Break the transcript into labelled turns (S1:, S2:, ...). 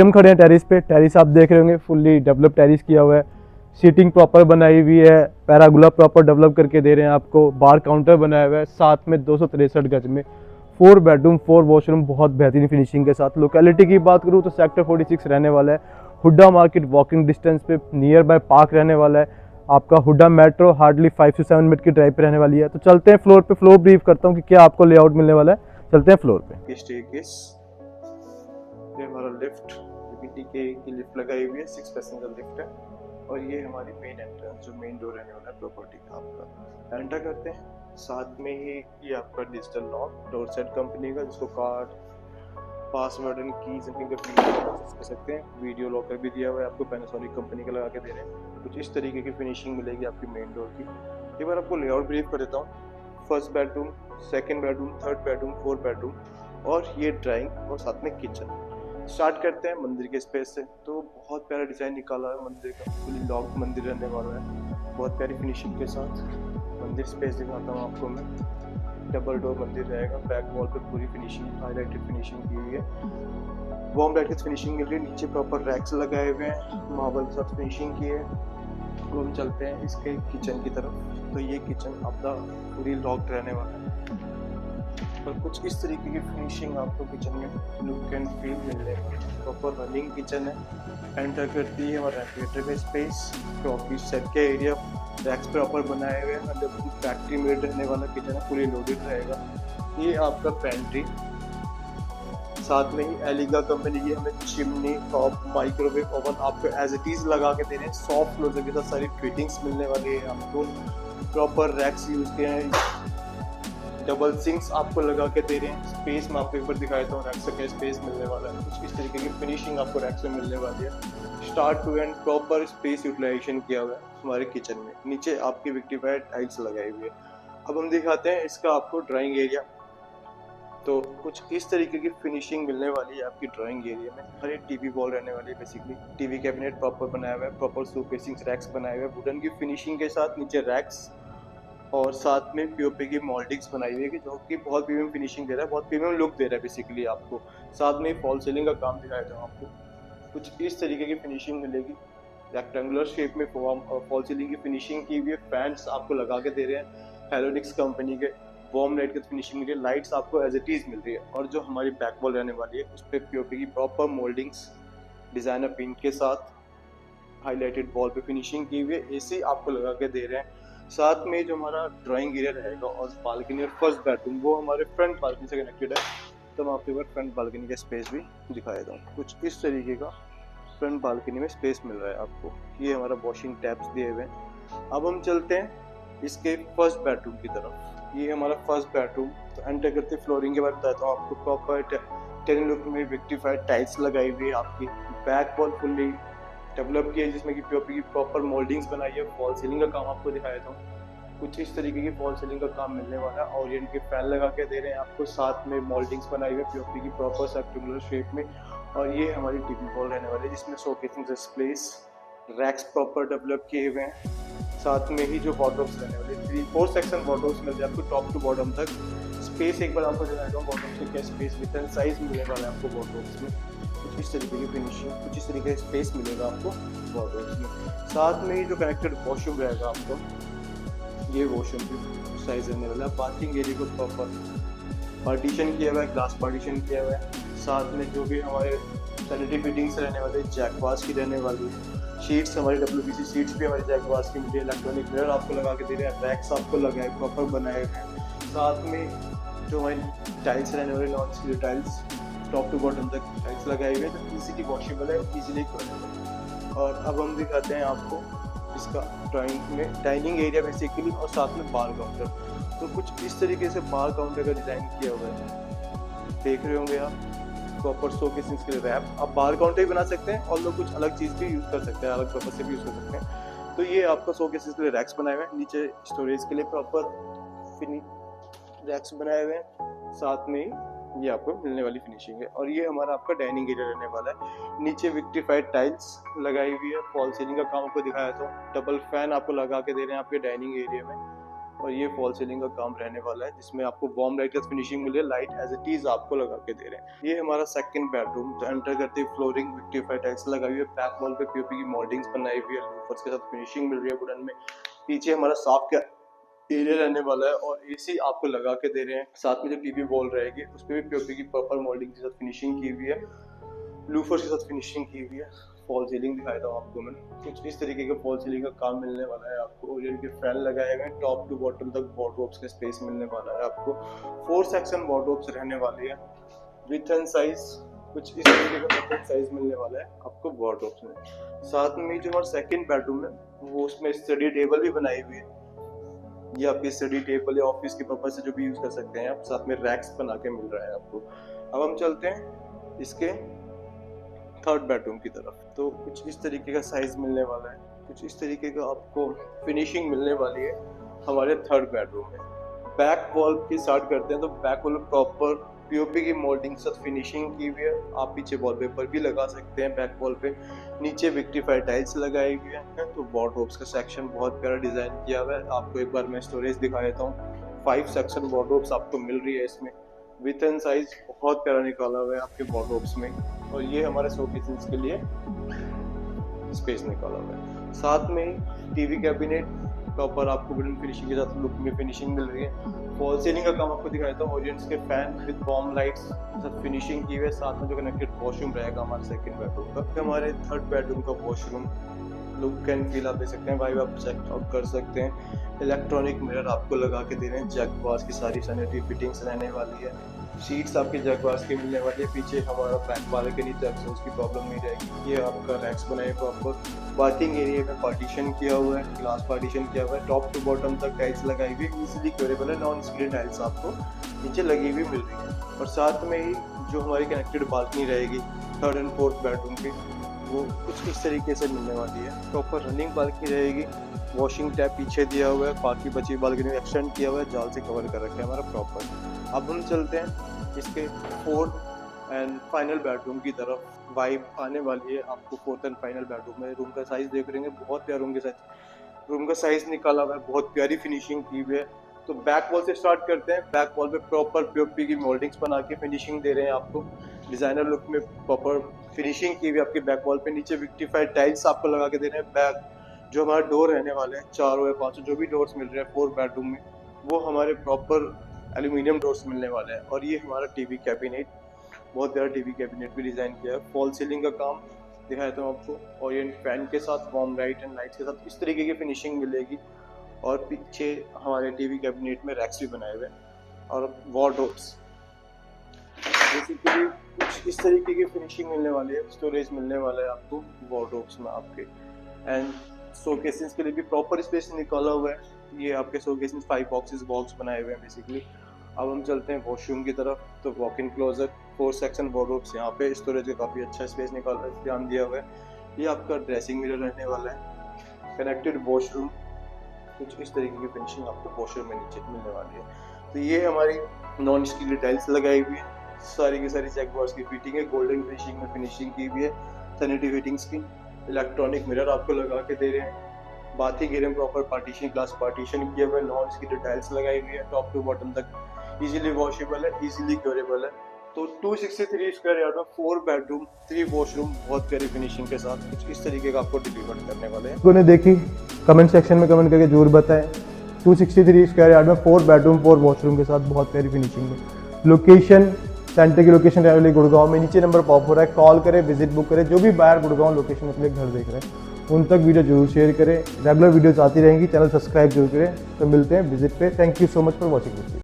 S1: हम खड़े हैं टेरिस पे। टेरिस आप देख रहे होंगे फुल्ली डेवलप टेरिस किया हुआ है, सीटिंग प्रॉपर बनाई हुई है, पैरागुला प्रॉपर डेवलप करके दे रहे हैं आपको, बार काउंटर बनाया हुआ है, साथ में 263 गज में 4 बेडरूम 4 वॉशरूम बहुत बेहतरीन फिनिशिंग के साथ। लोकेलिटी की बात करूँ तो सेक्टर 46 रहने वाला है, हुड्डा मार्केट वॉकिंग डिस्टेंस पे, नियर बाय पार्क रहने वाला है आपका। हुड्डा मेट्रो हार्डली 5 से 7 मिनट की ड्राइव पे रहने वाली है। तो चलते हैं फ्लोर पे, फ्लोर ब्रीफ करता हूँ कि क्या आपको लेआउट मिलने वाला है। चलते हैं फ्लोर पे।
S2: ये हमारा लिफ्ट BTK की लिफ्ट लगाई हुई है, 6 पैसेंजर लिफ्ट है। और ये हमारी मेन एंट्रेंस जो मेन डोर रहने वाला है प्रॉपर्टी का। आपका एंटर करते हैं, साथ में ही ये आपका digital lock door set company का, जिसको card password and keys and fingerprint access कर सकते हैं। वीडियो लॉकर भी दिया हुआ है आपको, पैनासोनिक कंपनी का लगा के दे रहे हैं। कुछ इस तरीके की फिनिशिंग मिलेगी आपकी मेन डोर की। एक बार आपको लेआउट ब्रीफ कर देता हूँ। First bedroom, second bedroom, third bedroom, fourth bedroom और ये ड्राइंग और साथ में किचन। स्टार्ट करते हैं मंदिर के स्पेस से। तो बहुत प्यारा डिज़ाइन निकाला है मंदिर का, फुली लॉक्ड मंदिर रहने वाला है, बहुत प्यारी फिनिशिंग के साथ। मंदिर स्पेस दिखाता हूँ आपको मैं। डबल डोर मंदिर रहेगा, बैक वॉल पर पूरी फिनिशिंग हाईलाइटेड फिनिशिंग की हुई है, वॉर्म लाइट की फिनिशिंग मिल रही है। नीचे प्रॉपर रैक्स लगाए हुए हैं, मार्बल के साथ फिनिशिंग की है। तो हम चलते हैं इसके किचन की तरफ। तो ये किचन अपना पूरी लॉक्ड रहने वाला है और कुछ इस तरीके की फिनिशिंग आपको किचन में लुक एंड फील मिल जाएगी। प्रॉपर रनिंग किचन है। एंटर करती है हमारा रेफ्रिजरेटर का स्पेस, कॉफी सेट का एरिया, रैक्स प्रॉपर बनाए हुए हैं। फैक्ट्री मेड रहने वाला किचन है, पूरी लोडेड रहेगा। ये आपका पेंट्री, साथ में ही एलिगा कंपनी की हमें चिमनी, टॉप, माइक्रोवेव ओवन आपको एज इट इज लगा के दे रहे हैं। सॉफ्ट क्लोजर के साथ सारी फिटिंग्स मिलने वाली है आपको। प्रॉपर रैक्स यूज किए हैं, डबल सिंक्स आपको लगा के दे रहे हैं। स्पेस मैं आपको एक बार दिखा देता हूँ, रैक्स का स्पेस मिलने वाला है। कुछ इस तरीके की फिनिशिंग आपको रैक्स में मिलने वाली है। Start to end proper space utilization किया हुआ है हमारे किचन में। नीचे आपकी विक्टिफाइड टाइल्स लगाई हुई है। अब हम दिखाते हैं इसका आपको ड्राइंग एरिया। तो कुछ इस तरीके की फिनिशिंग मिलने वाली है आपकी ड्राइंग एरिया में। हर एक टीवी वॉल रहने वाली है, बेसिकली टीवी कैबिनेट प्रॉपर बनाया हुआ है, प्रॉपर शोकेसिंग रैक्स बनाए हुए हैं वुडन की फिनिशिंग के साथ। नीचे रैक्स और साथ में पीओपी की मोल्डिंग्स बनाई हुई है, जो कि बहुत प्रीमियम फिनिशिंग दे रहा है, बहुत प्रीमियम लुक दे रहा है बेसिकली आपको। साथ में फॉल सीलिंग का काम दिखाया था आपको। कुछ इस तरीके की फिनिशिंग मिलेगी, रेक्टेंगुलर शेप में फॉल सीलिंग की फिनिशिंग की हुई है। फैंस आपको लगा के दे रहे हैं हेलोनिक्स कंपनी के, वॉर्म लाइट की फिनिशिंग मिल रही है, लाइट्स आपको एज इट इज मिल रही है। और जो हमारी बैक वॉल रहने वाली है उस पर पीओपी की प्रॉपर मोल्डिंग्स डिजाइनर पेंट के साथ हाईलाइटेड वॉल पे फिनिशिंग की हुई है। एसी आपको लगा के दे रहे हैं। साथ में जो हमारा ड्राइंग एरिया रहेगा और बालकनी और फर्स्ट बेडरूम वो हमारे फ्रंट बालकनी से कनेक्टेड है। तो मैं आपको एक बार फ्रंट बालकनी का स्पेस भी दिखा देता हूँ। कुछ इस तरीके का फ्रंट बालकनी में स्पेस मिल रहा है आपको। ये हमारा वॉशिंग टैप्स दिए हुए हैं। अब हम चलते हैं इसके फर्स्ट बेडरूम की तरफ। ये हमारा फर्स्ट बेडरूम। तो एंटर करते फ्लोरिंग के बारे में बताता हूँ आपको। प्रॉपर टेन लुक में विक्टिफाइड टाइल्स लगाई हुई है आपकी। बैक वॉल फुल्ली डेवलप किया है, जिसमें कि पीओपी की प्रॉपर मोल्डिंग्स बनाई है। फॉल सीलिंग का काम आपको दिखाया था। कुछ इस तरीके की फॉल सीलिंग का काम मिलने वाला है। ओरिएंट के फैन लगा के दे रहे हैं आपको, साथ में मोल्डिंग्स बनाई हुई है पीओपी की प्रॉपर सर्कुलर शेप में। और ये हमारी टीवी वॉल रहने वाली है, जिसमें showcasing displays, racks proper develop किए हुए हैं। साथ में ही जो वार्डरोब्स रहने वाले 3-4 सेक्शन वार्डरोब्स मिलते हैं आपको टॉप टू बॉटम तक। स्पेस एक बार आपको दिखाता हूँ वार्डरोब्स में क्या स्पेस विथ एंड साइज मिलने वाला है आपको वार्डरोब्स में। कुछ इस तरीके की फिनिशिंग, कुछ इस तरीके का स्पेस मिलेगा आपको वार्डरोब्स में। साथ में ही जो कनेक्टेड वॉशरूम रहेगा आपको, ये वॉशरूम की साइज रहने वाला है। पार्किंग एरिया को प्रॉपर पार्टीशन किया हुआ है, ग्लास पार्टीशन किया हुआ है। साथ में जो भी हमारे सैनिटरी फिटिंग्स रहने वाले जैकवास की रहने वाली है। शीट्स हमारी WPC शीट्स भी हमारी जैकवास की मिलती है। इलेक्ट्रॉनिक मिरर आपको लगा के दे रहे हैं, रैक्स आपको लगाए प्रॉपर बनाए हुए हैं। साथ में जो हमारी टाइल्स रहने वाली non steel tiles top to bottom तक टाइल्स लगाए हुए हैं, तो इजीली वॉशेबल है, इजीली क्लीनेबल। और अब हम दिखाते हैं आपको इसका डाइनिंग एरिया बेसिकली, और साथ में बार काउंटर। तो कुछ इस तरीके से बार काउंटर का डिज़ाइन किया हुआ है, देख रहे होंगे आप। प्रॉपर शोकेसिंग के लिए रैप आप बार काउंटर ही बना सकते हैं, और लोग कुछ अलग चीज़ भी यूज़ कर सकते हैं, अलग पर्पज से भी यूज़ कर सकते हैं। तो ये आपका शोकेसिंग के लिए रैक्स बनाए हुए हैं, नीचे स्टोरेज के लिए प्रॉपर रैक्स बनाए हुए हैं। साथ में ही ये आपको मिलने वाली फिनिशिंग है। और ये हमारा आपका डाइनिंग एरिया रहने वाला है। नीचे विक्टिफाइड टाइल्स लगाई हुई है, फॉल सीलिंग का काम आपको दिखाया था। डबल फैन आपको लगा के दे रहे हैं आपके डाइनिंग एरिया में। और ये फॉल सीलिंग का काम रहने वाला है, जिसमें आपको वार्म लाइट का फिनिशिंग मिले, लाइट एज इट इज आपको लगा के दे रहे हैं। ये हमारा सेकंड बेडरूम, तो एंटर करते ही फ्लोरिंग विक्टिफाइड टाइल्स लगाई हुई है, बैक वॉल पे पीओपी की मोल्डिंग्स बनाई हुई है, लूफर्स के साथ फिनिशिंग मिल रही है वुडन में। पीछे हमारा साफ का एरिया रहने वाला है और एसी आपको लगा के दे रहे हैं। साथ में जो टीवी वॉल रहेगी उस पर भी पीओपी की प्रॉपर मोल्डिंग के साथ फिनिशिंग की हुई है, लूफर्स के साथ फिनिशिंग की हुई है। फॉल सीलिंग दिखाया था आपको मैं, कुछ इस तरीके का फॉल सीलिंग का काम मिलने वाला है आपको। ओरिएंट के फैन लगाए हुए हैं, टॉप टू बॉटम तक वार्डरोब्स के स्पेस मिलने वाला है आपको। 4 सेक्शन वार्डरोब्स रहने वाली है, विथ एंड साइज कुछ इस तरीके का विथ एंड साइज मिलने वाला है आपको वार्डरोब्स में। साथ में जो हमारा सेकंड बेडरूम है वो उसमें स्टडी टेबल भी बनाई हुई है, ये आपकी स्टडी टेबल या ऑफिस के पर्पज से जो भी यूज कर सकते हैं आप। साथ में रैक्स बना के मिल रहा है आपको। अब हम चलते हैं इसके थर्ड बेडरूम की तरफ। तो कुछ इस तरीके का साइज मिलने वाला है, कुछ इस तरीके का आपको फिनिशिंग मिलने वाली है हमारे थर्ड बेडरूम में। बैक वॉल की स्टार्ट करते हैं तो बैक वॉल प्रॉपर पीओपी की मोल्डिंग के साथ फिनिशिंग की हुई है। आप पीछे वॉलपेपर भी लगा सकते हैं बैक वॉल पे। नीचे विक्टिफाइड टाइल्स लगाई हुई है। तो वार्डरोब्स का सेक्शन बहुत प्यारा डिजाइन किया हुआ है। आपको एक बार मैं स्टोरेज दिखा देता हूँ। 5 सेक्शन वार्डरोब्स आपको मिल रही है इसमें, विथ एंड साइज बहुत प्यारा निकाला हुआ है आपके वार्डरोब्स में। और ये हमारे शोकेसेस के लिए स्पेस निकाला हुआ है। साथ में टीवी कैबिनेट प्रॉपर आपको वुडन फिनिशिंग के साथ लुक में फिनिशिंग मिल रही है। फॉल सीलिंग का काम आपको दिखाया था, ओरिएंट्स के फैन विद वार्म लाइट्स के साथ फिनिशिंग की हुई है। साथ में जो कनेक्टेड वॉशरूम रहेगा हमारे सेकंड बेडरूम का। हमारे थर्ड बेडरूम का वॉशरूम लुक एंड फील आप देख सकते हैं, वाइब आप चेक आउट कर सकते हैं। इलेक्ट्रॉनिक मिरर आपको लगा के दे रहे हैं। जैकवास की सारी सैनिटरी फिटिंग्स रहने वाली है। सीट्स आपके जैकवास की मिलने वाली है। पीछे हमारा बैक बालकनी तक उसकी प्रॉब्लम नहीं रहेगी। ये आपका रैक्स बनाए प्रॉपर। बाथिंग एरिया में पार्टीशन किया हुआ है, ग्लास पार्टीशन किया हुआ है। टॉप टू बॉटम तक टाइल्स लगाई हुई है, इजीली क्योरेबल है। नॉन स्क्रीन टाइल्स आपको नीचे लगी हुई मिल रही है। और साथ में ही जो हमारी कनेक्टेड बालकनी रहेगी थर्ड एंड फोर्थ बेडरूम की, वो कुछ इस तरीके से मिलने वाली है। प्रॉपर रनिंग बालकनी रहेगी। वॉशिंग टैप पीछे दिया हुआ है, बाकी बची बालकनी एक्सटेंड किया हुआ है, जाल से कवर कर रखा है हमारा प्रॉपर। अब हम चलते हैं इसके फोर्थ एंड फाइनल बेडरूम की तरफ। वाइब आने वाली है आपको फोर्थ एंड फाइनल बेडरूम में। रूम का साइज देख रहे हैं, बहुत प्यारा रूम का साइज निकाला हुआ है, बहुत प्यारी फिनिशिंग की हुई है। तो बैक वॉल से स्टार्ट करते हैं। बैक वॉल पे प्रॉपर पीओपी की मोल्डिंग्स बना के फिनिशिंग दे रहे हैं आपको। डिजाइनर लुक में प्रॉपर फिनिशिंग की हुई आपके बैक वॉल पे। नीचे विक्टिफाइड टाइल्स आपको लगा के दे रहे हैं। बैक जो हमारा डोर रहने वाले हैं, 4 या 5 जो भी डोर्स मिल रहे हैं 4 बेडरूम में, वो हमारे प्रॉपर एल्यूमिनियम डोर्स मिलने वाले हैं। और ये हमारा टीवी कैबिनेट, बहुत प्यारा टीवी कैबिनेट भी डिजाइन किया है। फॉल सीलिंग का काम दिखाया था आपको, और ये फैन के साथ वार्म लाइट एंड लाइट्स के साथ इस तरीके की फिनिशिंग मिलेगी। और पीछे हमारे टीवी कैबिनेट में रैक्स भी बनाए हुए हैं और वार्डरोब्स। बेसिकली कुछ इस तरीके की फिनिशिंग मिलने वाली है। स्टोरेज मिलने वाला है आपको वार्डरोब्स में आपके। एंड शोकेसेस के लिए भी प्रॉपर स्पेस निकाला हुआ है। ये आपके शोकेसेस 5 बॉक्सेस बॉक्स बनाए हुए हैं बेसिकली। अब हम चलते हैं वॉशरूम की तरफ। तो walk in closer, 4 section wardrobes, यहाँ पे स्टोरेज का काफ़ी अच्छा स्पेस निकाला ध्यान दिया हुआ है। ये आपका ड्रेसिंग मिरर रहने वाला है। कनेक्टेड वॉशरूम, कुछ इस तरीके की फिनिशिंग आपको वॉशरूम में नीचे मिलने वाली है। तो ये हमारी नॉन स्टील टाइल्स लगाई हुई है, सारी की सारी चेकबॉक्स की फिटिंग है। गोल्डन फिनिशिंग में फिनिशिंग की हुई है सैनिटरी फिटिंग्स की। इलेक्ट्रॉनिक मिरर आपको लगा के दे रहे हैं। बाथिंग एरिया में प्रॉपर पार्टीशन, ग्लास पार्टीशन किया हुआ है। नॉन स्टील टाइल्स लगाई हुई है, टॉप टू बॉटम तक इजीली वॉशेबल है, इजीली क्योरेबल है। तो 263 स्क्वायर यार्ड में 4 बेडरूम 3 वॉशरूम, बहुत प्यारी फिनिशिंग के साथ कुछ इस तरीके का आपको डिलीवर करने वाले हैं।
S1: लोगों ने देखी कमेंट सेक्शन में कमेंट करके जरूर बताएं। 263 स्क्वायर यार्ड में 4 बेडरूम 4 वॉशरूम के साथ बहुत प्यारी फिनिशिंग है। लोकेशन सेंटर की लोकेशन रहने वाली गुड़गांव में। नीचे नंबर पॉप हो रहा है, कॉल करें, विजिट बुक करें। जो भी बाहर गुड़गांव लोकेशन में अपने घर देख रहे हैं उन तक वीडियो जरूर शेयर करें। रेगुलर वीडियोस आती रहेंगी, चैनल सब्सक्राइब जरूर करें। तो मिलते हैं विजिट पे। Thank you so much for watching.